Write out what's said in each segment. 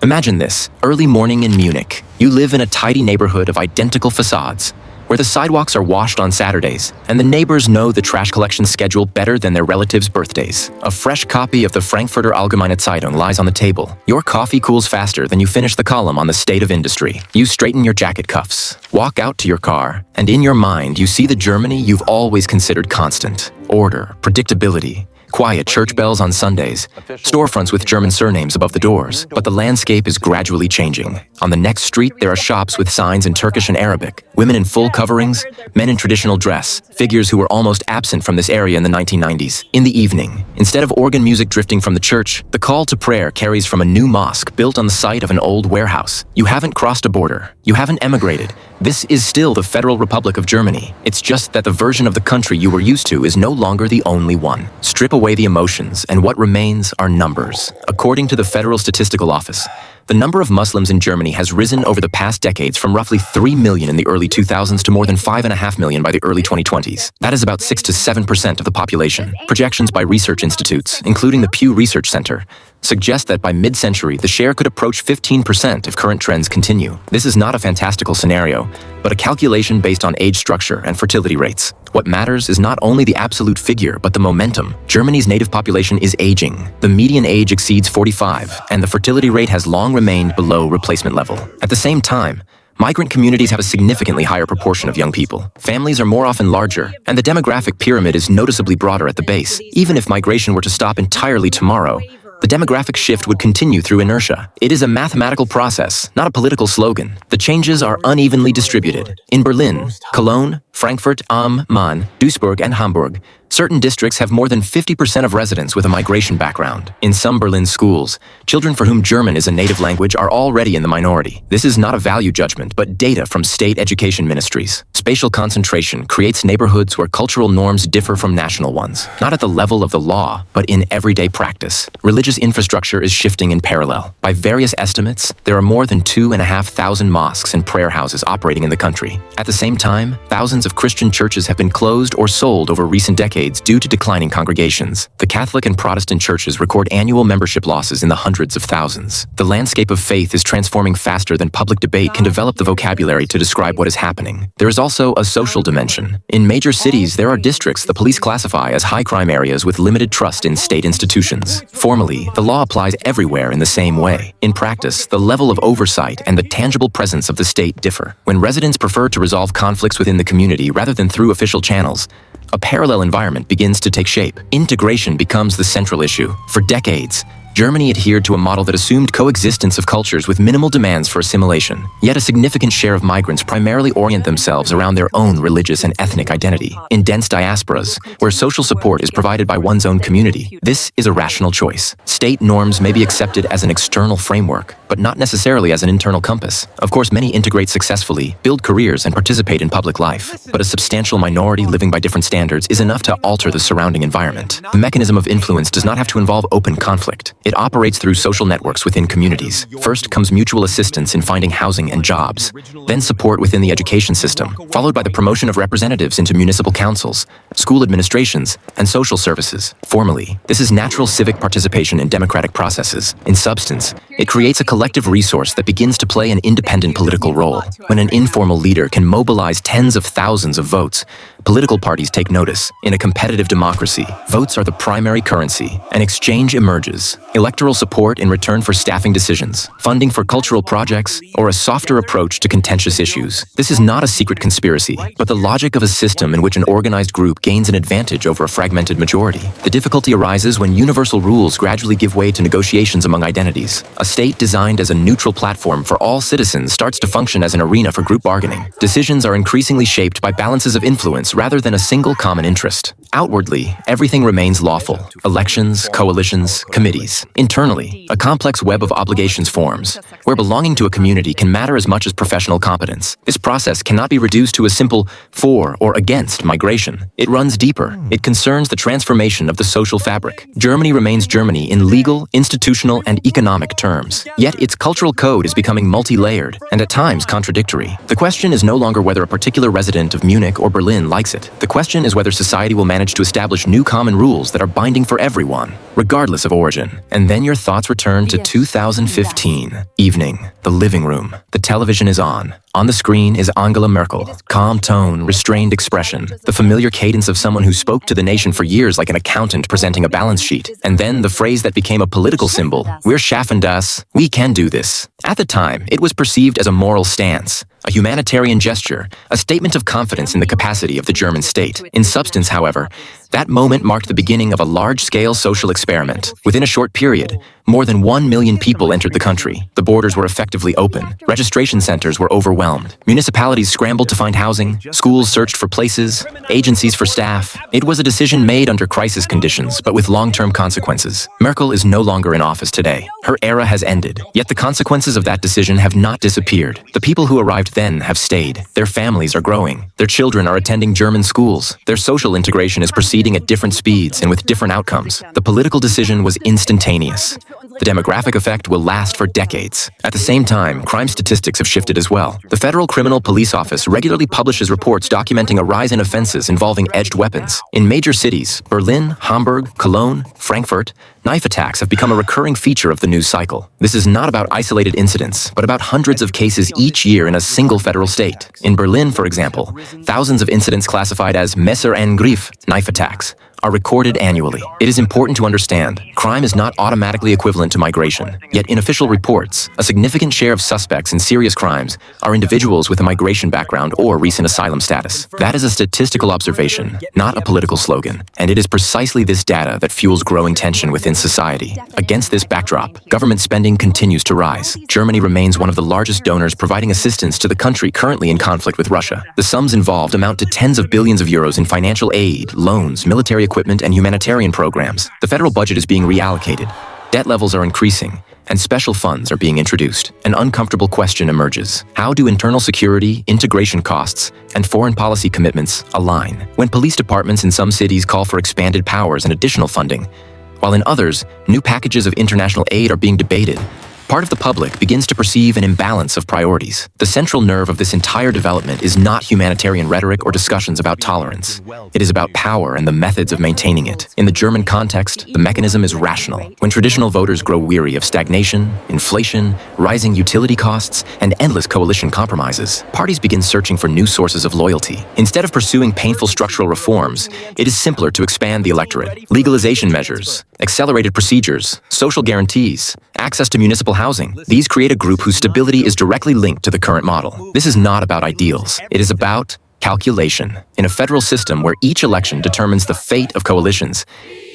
Imagine this, early morning in Munich. You live in a tidy neighborhood of identical facades, where the sidewalks are washed on Saturdays, and the neighbors know the trash collection schedule better than their relatives' birthdays. A fresh copy of the Frankfurter Allgemeine Zeitung lies on the table. Your coffee cools faster than you finish the column on the state of industry. You straighten your jacket cuffs, walk out to your car, and in your mind you see the Germany you've always considered constant. Order, predictability, quiet church bells on Sundays, storefronts with German surnames above the doors. But the landscape is gradually changing. On the next street, there are shops with signs in Turkish and Arabic, women in full coverings, men in traditional dress, figures who were almost absent from this area in the 1990s. In the evening, instead of organ music drifting from the church, the call to prayer carries from a new mosque built on the site of an old warehouse. You haven't crossed a border. You haven't emigrated. This is still the Federal Republic of Germany. It's just that the version of the country you were used to is no longer the only one. Strip away the emotions, and what remains are numbers. According to the Federal Statistical Office, the number of Muslims in Germany has risen over the past decades from roughly 3 million in the early 2000s to more than 5.5 million by the early 2020s. That is about 6 to 7% of the population. Projections by research institutes, including the Pew Research Center, suggest that by mid-century, the share could approach 15% if current trends continue. This is not a fantastical scenario, but a calculation based on age structure and fertility rates. What matters is not only the absolute figure, but the momentum. Germany's native population is aging. The median age exceeds 45, and the fertility rate has long remained below replacement level. At the same time, migrant communities have a significantly higher proportion of young people. Families are more often larger, and the demographic pyramid is noticeably broader at the base. Even if migration were to stop entirely tomorrow, the demographic shift would continue through inertia. It is a mathematical process, not a political slogan. The changes are unevenly distributed. In Berlin, Cologne, Frankfurt am Main, Duisburg, and Hamburg, certain districts have more than 50% of residents with a migration background. In some Berlin schools, children for whom German is a native language are already in the minority. This is not a value judgment, but data from state education ministries. Spatial concentration creates neighborhoods where cultural norms differ from national ones, not at the level of the law, but in everyday practice. Religious infrastructure is shifting in parallel. By various estimates, there are more than 2,500 mosques and prayer houses operating in the country. At the same time, thousands of Christian churches have been closed or sold over recent decades due to declining congregations. The Catholic and Protestant churches record annual membership losses in the hundreds of thousands. The landscape of faith is transforming faster than public debate can develop the vocabulary to describe what is happening. There is also a social dimension. In major cities, there are districts the police classify as high crime areas with limited trust in state institutions. Formally, the law applies everywhere in the same way. In practice, the level of oversight and the tangible presence of the state differ. When residents prefer to resolve conflicts within the community rather than through official channels, a parallel environment begins to take shape. Integration becomes the central issue. For decades, Germany adhered to a model that assumed coexistence of cultures with minimal demands for assimilation. Yet a significant share of migrants primarily orient themselves around their own religious and ethnic identity. In dense diasporas, where social support is provided by one's own community, this is a rational choice. State norms may be accepted as an external framework, but not necessarily as an internal compass. Of course, many integrate successfully, build careers, and participate in public life. But a substantial minority living by different standards is enough to alter the surrounding environment. The mechanism of influence does not have to involve open conflict. It operates through social networks within communities. First comes mutual assistance in finding housing and jobs, then support within the education system, followed by the promotion of representatives into municipal councils, school administrations, and social services. Formally, this is natural civic participation in democratic processes. In substance, it creates a collective resource that begins to play an independent political role. When an informal leader can mobilize tens of thousands of votes, political parties take notice. In a competitive democracy, votes are the primary currency. An exchange emerges. Electoral support in return for staffing decisions, funding for cultural projects, or a softer approach to contentious issues. This is not a secret conspiracy, but the logic of a system in which an organized group gains an advantage over a fragmented majority. The difficulty arises when universal rules gradually give way to negotiations among identities. A state designed as a neutral platform for all citizens starts to function as an arena for group bargaining. Decisions are increasingly shaped by balances of influence rather than a single common interest. Outwardly, everything remains lawful. Elections, coalitions, committees. Internally, a complex web of obligations forms, where belonging to a community can matter as much as professional competence. This process cannot be reduced to a simple for or against migration. It runs deeper. It concerns the transformation of the social fabric. Germany remains Germany in legal, institutional, and economic terms. Yet its cultural code is becoming multi-layered and at times contradictory. The question is no longer whether a particular resident of Munich or Berlin likes it. The question is whether society will manage to establish new common rules that are binding for everyone, regardless of origin. And then your thoughts return to 2015. Evening, the living room. The television is on. On the screen is Angela Merkel. Calm tone, restrained expression. The familiar cadence of someone who spoke to the nation for years like an accountant presenting a balance sheet. And then the phrase that became a political symbol. We're schaffen das. We can do this. At the time, it was perceived as a moral stance, a humanitarian gesture, a statement of confidence in the capacity of the German state. In substance, however, that moment marked the beginning of a large-scale social experiment. Within a short period, more than 1 million people entered the country. The borders were effectively open. Registration centers were overwhelmed. Municipalities scrambled to find housing. Schools searched for places. Agencies for staff. It was a decision made under crisis conditions, but with long-term consequences. Merkel is no longer in office today. Her era has ended. Yet the consequences of that decision have not disappeared. The people who arrived then have stayed. Their families are growing. Their children are attending German schools. Their social integration is proceeding at different speeds and with different outcomes. The political decision was instantaneous. The demographic effect will last for decades. At the same time, crime statistics have shifted as well. The Federal Criminal Police Office regularly publishes reports documenting a rise in offenses involving edged weapons. In major cities, Berlin, Hamburg, Cologne, Frankfurt, knife attacks have become a recurring feature of the news cycle. This is not about isolated incidents, but about hundreds of cases each year in a single federal state. In Berlin, for example, thousands of incidents classified as Messer and Griff, knife attacks, are recorded annually. It is important to understand, crime is not automatically equivalent to migration. Yet in official reports, a significant share of suspects in serious crimes are individuals with a migration background or recent asylum status. That is a statistical observation, not a political slogan. And it is precisely this data that fuels growing tension within society. Against this backdrop, government spending continues to rise. Germany remains one of the largest donors providing assistance to the country currently in conflict with Russia. The sums involved amount to tens of billions of euros in financial aid, loans, military equipment, and humanitarian programs. The federal budget is being reallocated. Debt levels are increasing, and special funds are being introduced. An uncomfortable question emerges. How do internal security, integration costs, and foreign policy commitments align? When police departments in some cities call for expanded powers and additional funding, while in others, new packages of international aid are being debated, part of the public begins to perceive an imbalance of priorities. The central nerve of this entire development is not humanitarian rhetoric or discussions about tolerance. It is about power and the methods of maintaining it. In the German context, the mechanism is rational. When traditional voters grow weary of stagnation, inflation, rising utility costs, and endless coalition compromises, parties begin searching for new sources of loyalty. Instead of pursuing painful structural reforms, it is simpler to expand the electorate. Legalization measures, accelerated procedures, social guarantees, access to municipal housing. These create a group whose stability is directly linked to the current model. This is not about ideals. It is about calculation. In a federal system where each election determines the fate of coalitions,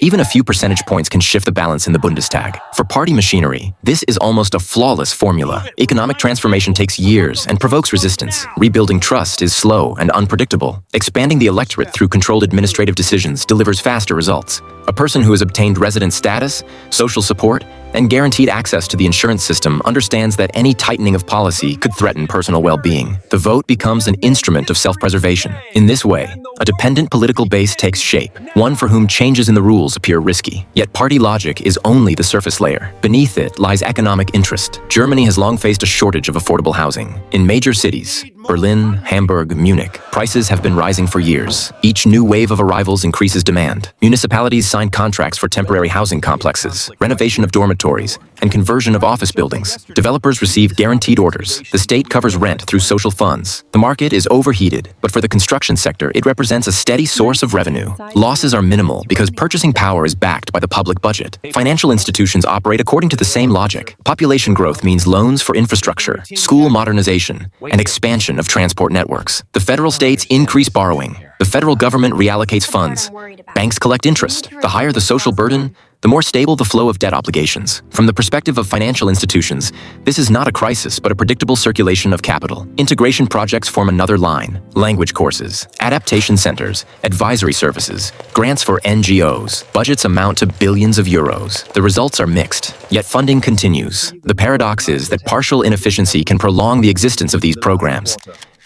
even a few percentage points can shift the balance in the Bundestag. For party machinery, this is almost a flawless formula. Economic transformation takes years and provokes resistance. Rebuilding trust is slow and unpredictable. Expanding the electorate through controlled administrative decisions delivers faster results. A person who has obtained resident status, social support, and guaranteed access to the insurance system understands that any tightening of policy could threaten personal well-being. The vote becomes an instrument of self-preservation. In this way, a dependent political base takes shape, one for whom changes in the rules appear risky. Yet party logic is only the surface layer. Beneath it lies economic interest. Germany has long faced a shortage of affordable housing. In major cities, Berlin, Hamburg, Munich, prices have been rising for years. Each new wave of arrivals increases demand. Municipalities sign contracts for temporary housing complexes, renovation of dormitories, and conversion of office buildings. Developers receive guaranteed orders. The state covers rent through social funds. The market is overheated, but for the construction sector, it represents a steady source of revenue. Losses are minimal because purchasing power is backed by the public budget. Financial institutions operate according to the same logic. Population growth means loans for infrastructure, school modernization, and expansion of transport networks. The federal states increase borrowing. The federal government reallocates funds. Banks collect interest. The higher the social burden, the more stable the flow of debt obligations. From the perspective of financial institutions, this is not a crisis, but a predictable circulation of capital. Integration projects form another line. Language courses, adaptation centers, advisory services, grants for NGOs. Budgets amount to billions of euros. The results are mixed, yet funding continues. The paradox is that partial inefficiency can prolong the existence of these programs.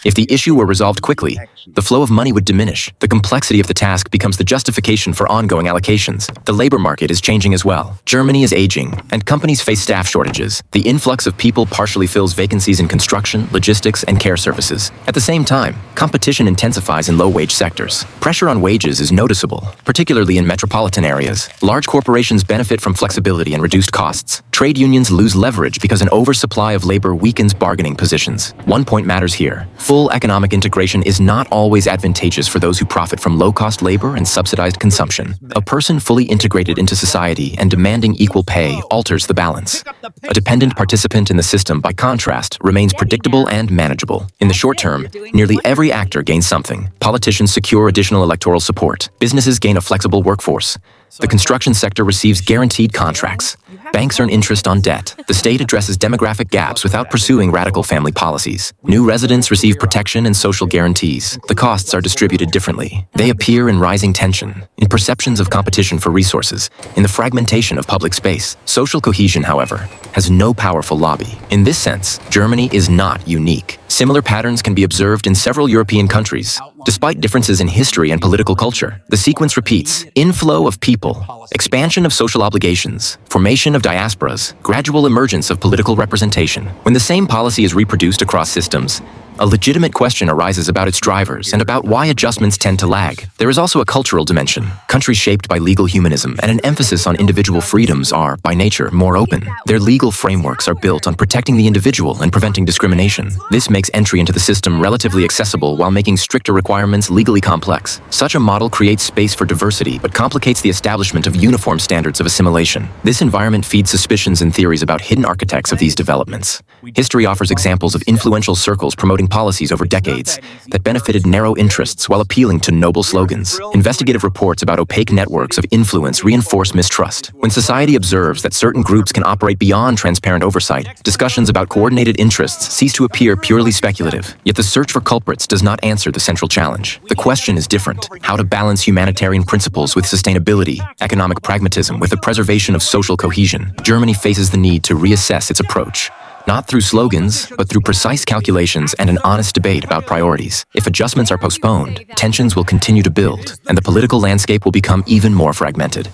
If the issue were resolved quickly, the flow of money would diminish. The complexity of the task becomes the justification for ongoing allocations. The labor market is changing as well. Germany is aging, and companies face staff shortages. The influx of people partially fills vacancies in construction, logistics, and care services. At the same time, competition intensifies in low-wage sectors. Pressure on wages is noticeable, particularly in metropolitan areas. Large corporations benefit from flexibility and reduced costs. Trade unions lose leverage because an oversupply of labor weakens bargaining positions. One point matters here. Full economic integration is not always advantageous for those who profit from low-cost labor and subsidized consumption. A person fully integrated into society and demanding equal pay alters the balance. A dependent participant in the system, by contrast, remains predictable and manageable. In the short term, nearly every actor gains something. Politicians secure additional electoral support. Businesses gain a flexible workforce. The construction sector receives guaranteed contracts. Banks earn interest on debt. The state addresses demographic gaps without pursuing radical family policies. New residents receive protection and social guarantees. The costs are distributed differently. They appear in rising tension, in perceptions of competition for resources, in the fragmentation of public space. Social cohesion, however, has no powerful lobby. In this sense, Germany is not unique. Similar patterns can be observed in several European countries. Despite differences in history and political culture, the sequence repeats: inflow of people, expansion of social obligations, formation of diasporas, gradual emergence of political representation. When the same policy is reproduced across systems, a legitimate question arises about its drivers and about why adjustments tend to lag. There is also a cultural dimension. Countries shaped by legal humanism and an emphasis on individual freedoms are, by nature, more open. Their legal frameworks are built on protecting the individual and preventing discrimination. This makes entry into the system relatively accessible while making stricter requirements legally complex. Such a model creates space for diversity but complicates the establishment of uniform standards of assimilation. This environment feeds suspicions and theories about hidden architects of these developments. History offers examples of influential circles promoting policies over decades that benefited narrow interests while appealing to noble slogans. Investigative reports about opaque networks of influence reinforce mistrust. When society observes that certain groups can operate beyond transparent oversight, discussions about coordinated interests cease to appear purely speculative. Yet the search for culprits does not answer the central challenge. The question is different: how to balance humanitarian principles with sustainability, economic pragmatism with the preservation of social cohesion. Germany faces the need to reassess its approach, not through slogans, but through precise calculations and an honest debate about priorities. If adjustments are postponed, tensions will continue to build, and the political landscape will become even more fragmented.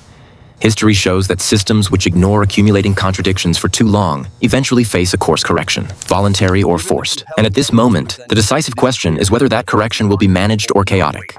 History shows that systems which ignore accumulating contradictions for too long eventually face a course correction, voluntary or forced. And at this moment, the decisive question is whether that correction will be managed or chaotic.